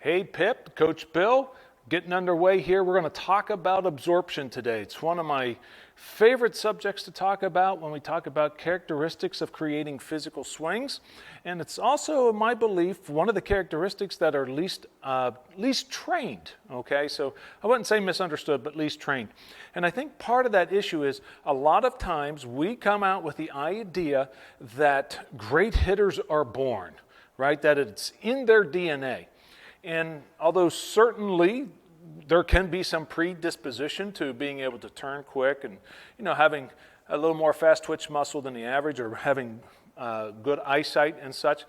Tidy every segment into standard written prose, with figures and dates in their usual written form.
Hey Pip, Coach Bill, getting underway here. We're going to talk about absorption today. It's one of my favorite subjects to talk about when we talk about characteristics of creating physical swings. And it's also, my belief, one of the characteristics that are least trained, okay? So I wouldn't say misunderstood, but least trained. And I think part of that issue is a lot of times we come out with the idea that great hitters are born, right? That it's in their DNA. And although certainly there can be some predisposition to being able to turn quick and, having a little more fast twitch muscle than the average or having good eyesight and such,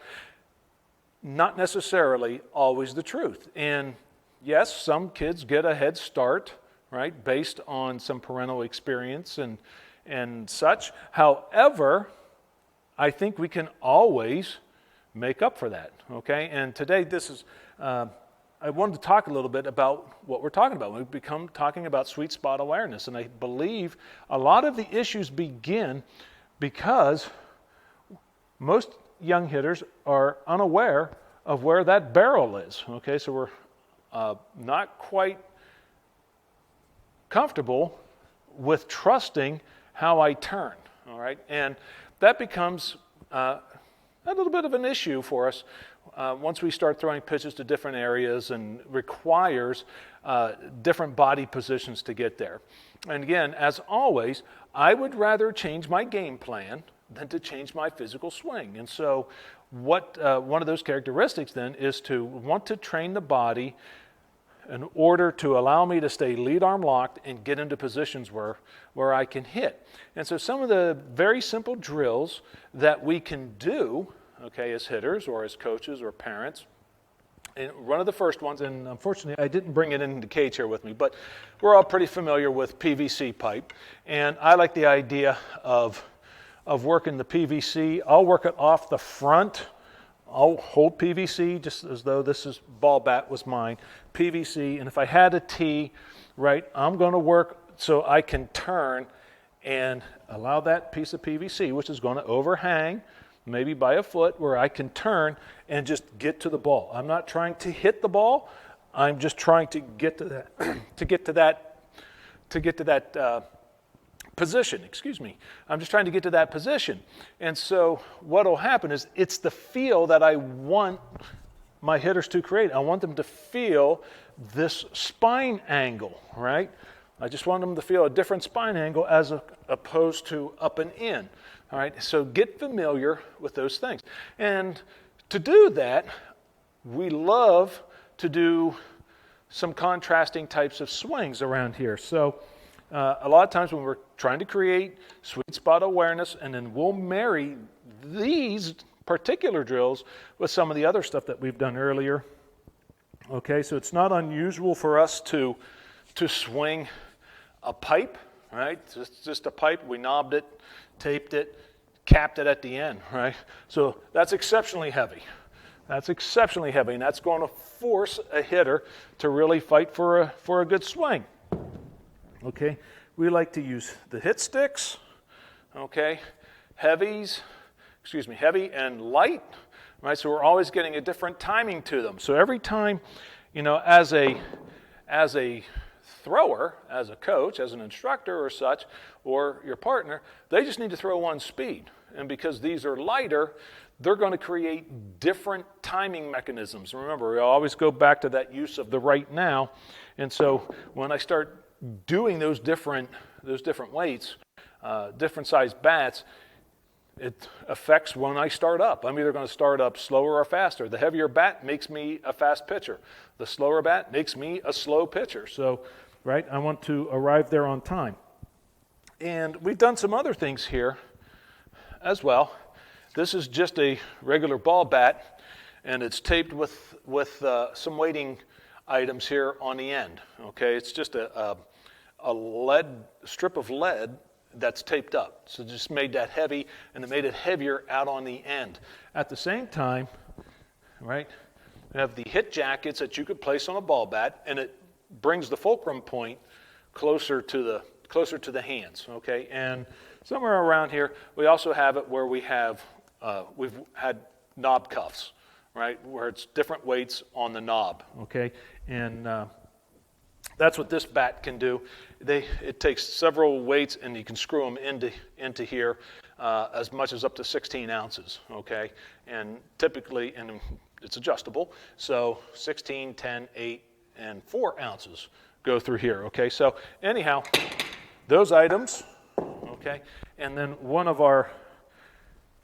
not necessarily always the truth. And yes, some kids get a head start, right, based on some parental experience and such. However, I think we can always make up for that, okay? And today I wanted to talk a little bit about what we're talking about. We've become talking about sweet spot awareness, and I believe a lot of the issues begin because most young hitters are unaware of where that barrel is, okay? So we're not quite comfortable with trusting how I turn, all right? And that becomes a little bit of an issue for us once we start throwing pitches to different areas and requires different body positions to get there. And again, as always, I would rather change my game plan than to change my physical swing. And so one of those characteristics then is to want to train the body in order to allow me to stay lead arm locked and get into positions where I can hit. And so some of the very simple drills that we can do, okay, as hitters or as coaches or parents, and one of the first ones, and unfortunately I didn't bring it in the cage here with me, but we're all pretty familiar with PVC pipe, and I like the idea of working the PVC. I'll work it off the front. I'll hold PVC just as though ball bat was mine, PVC, and if I had a tee, right, I'm going to work so I can turn and allow that piece of PVC, which is going to overhang, maybe by a foot, where I can turn and just get to the ball. I'm not trying to hit the ball. I'm just trying to get to that, to get to that position. Excuse me. I'm just trying to get to that position. And so what will happen is it's the feel that I want my hitters to create. I want them to feel this spine angle, right? I just want them to feel a different spine angle as opposed to up and in. All right, so get familiar with those things. And to do that, we love to do some contrasting types of swings around here. So a lot of times when we're trying to create sweet spot awareness, and then we'll marry these particular drills with some of the other stuff that we've done earlier. Okay, so it's not unusual for us to swing a pipe, right? Just a pipe. We knobbed it, taped it, capped it at the end, right? So that's exceptionally heavy. That's exceptionally heavy, and that's going to force a hitter to really fight for a good swing. Okay, we like to use the hit sticks, okay, heavy and light, right? So we're always getting a different timing to them. So every time, as a thrower, as a coach, as an instructor or such, or your partner, they just need to throw one speed. And because these are lighter, they're going to create different timing mechanisms. Remember, we always go back to that use of the right now. And so when I start doing those different weights, different size bats, it affects when I start up. I'm either going to start up slower or faster. The heavier bat makes me a fast pitcher. The slower bat makes me a slow pitcher. So, right, I want to arrive there on time. And we've done some other things here as well. This is just a regular ball bat, and it's taped with some weighting items here on the end. Okay, it's just a strip of lead that's taped up. So just made that heavy, and it made it heavier out on the end. At the same time, right, we have the hit jackets that you could place on a ball bat, and it brings the fulcrum point closer to the hands. Okay, and somewhere around here, we also have it where we've had knob cuffs. right, where it's different weights on the knob, okay? And that's what this bat can do. It takes several weights, and you can screw them into here as much as up to 16 ounces, okay? And typically, and it's adjustable, so 16, 10, 8, and 4 ounces go through here, okay? So anyhow, those items, okay? And then one of our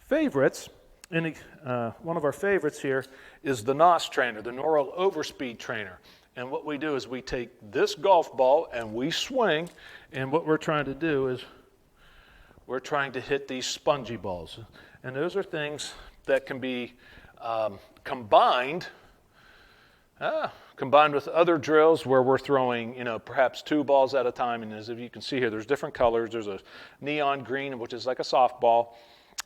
favorites, here is the NOS trainer, the neural overspeed trainer. And what we do is we take this golf ball and we swing, and what we're trying to do is we're trying to hit these spongy balls. And those are things that can be combined with other drills where we're throwing, perhaps 2 balls at a time. And as you can see here, there's different colors. There's a neon green, which is like a softball,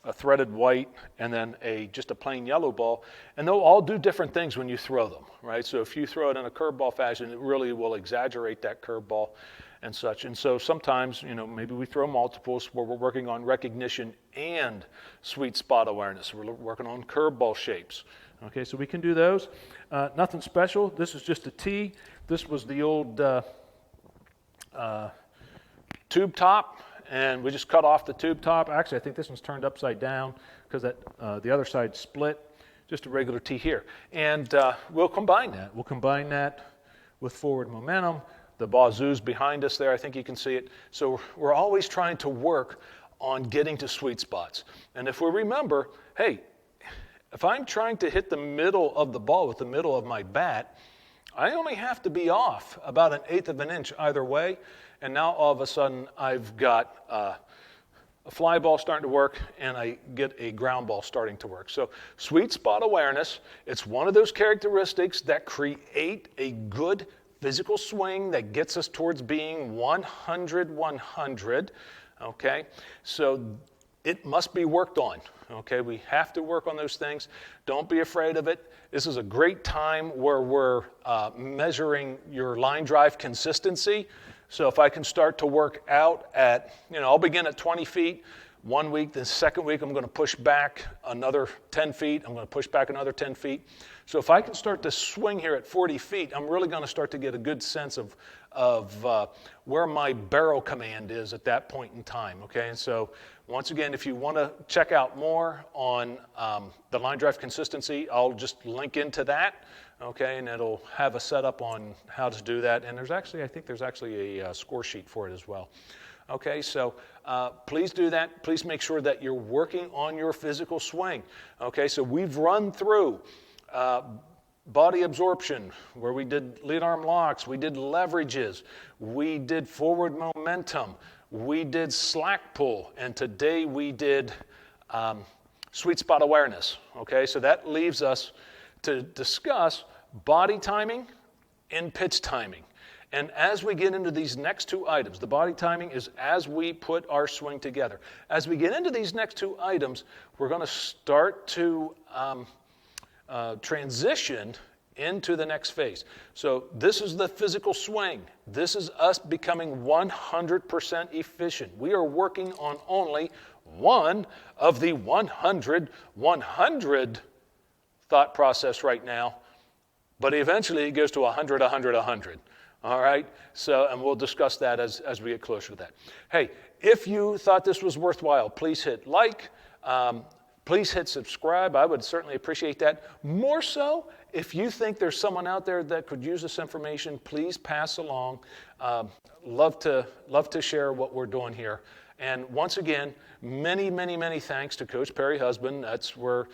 a threaded white, and then just a plain yellow ball. And they'll all do different things when you throw them, right? So if you throw it in a curveball fashion, it really will exaggerate that curveball and such. And so sometimes, maybe we throw multiples where we're working on recognition and sweet spot awareness. We're working on curveball shapes. Okay, so we can do those. Nothing special. This is just a tee. This was the old tube top, and we just cut off the tube top. Actually, I think this one's turned upside down because the other side split. Just a regular tee here. And we'll combine that. We'll combine that with forward momentum. The bazoo's behind us there. I think you can see it. So we're always trying to work on getting to sweet spots. And if we remember, hey, if I'm trying to hit the middle of the ball with the middle of my bat, I only have to be off about 1/8 of an inch either way. And now all of a sudden I've got a fly ball starting to work, and I get a ground ball starting to work. So sweet spot awareness, it's one of those characteristics that create a good physical swing that gets us towards being 100-100, okay? So it must be worked on, okay? We have to work on those things. Don't be afraid of it. This is a great time where we're measuring your line drive consistency. So if I can start to work out at, I'll begin at 20 feet 1 week, the second week I'm going to push back another 10 feet, I'm going to push back another 10 feet. So if I can start to swing here at 40 feet, I'm really going to start to get a good sense of where my barrel command is at that point in time, okay? And so once again, if you want to check out more on the line drive consistency, I'll just link into that, okay? And it'll have a setup on how to do that. And I think there's actually a score sheet for it as well. Okay, so please do that. Please make sure that you're working on your physical swing. Okay, so we've run through body absorption, where we did lead arm locks, we did leverages, we did forward momentum, we did slack pull, and today we did sweet spot awareness. Okay, so that leaves us to discuss body timing and pitch timing. And as we get into these next 2 items, the body timing is as we put our swing together. As we get into these next 2 items, we're going to start to transition into the next phase. So this is the physical swing. This is us becoming 100% efficient. We are working on only one of the 100 thought process right now, but eventually it goes to 100, 100, 100. All right, so, and we'll discuss that as we get closer to that. Hey, if you thought this was worthwhile, please hit like, please hit subscribe. I would certainly appreciate that. More so, if you think there's someone out there that could use this information, please pass along. Love to share what we're doing here. And once again, many, many, many thanks to Coach Perry Husband. That's where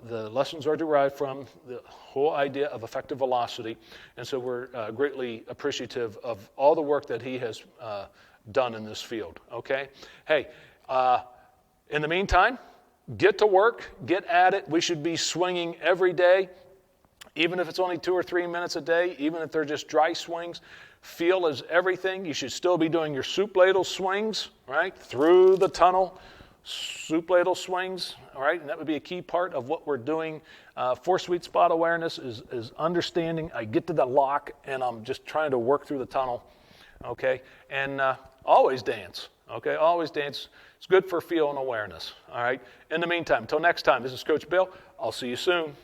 the lessons are derived from, the whole idea of effective velocity. And so we're greatly appreciative of all the work that he has done in this field, okay? Hey, in the meantime, get to work, get at it. We should be swinging every day, even if it's only 2 or 3 minutes a day, even if they're just dry swings. Feel is everything. You should still be doing your soup ladle swings, right, through the tunnel. Soup ladle swings, all right, and that would be a key part of what we're doing for sweet spot awareness is understanding I get to the lock and I'm just trying to work through the tunnel, okay, and always dance, okay, always dance. It's good for feel and awareness, all right. In the meantime, until next time, this is Coach Bill. I'll see you soon.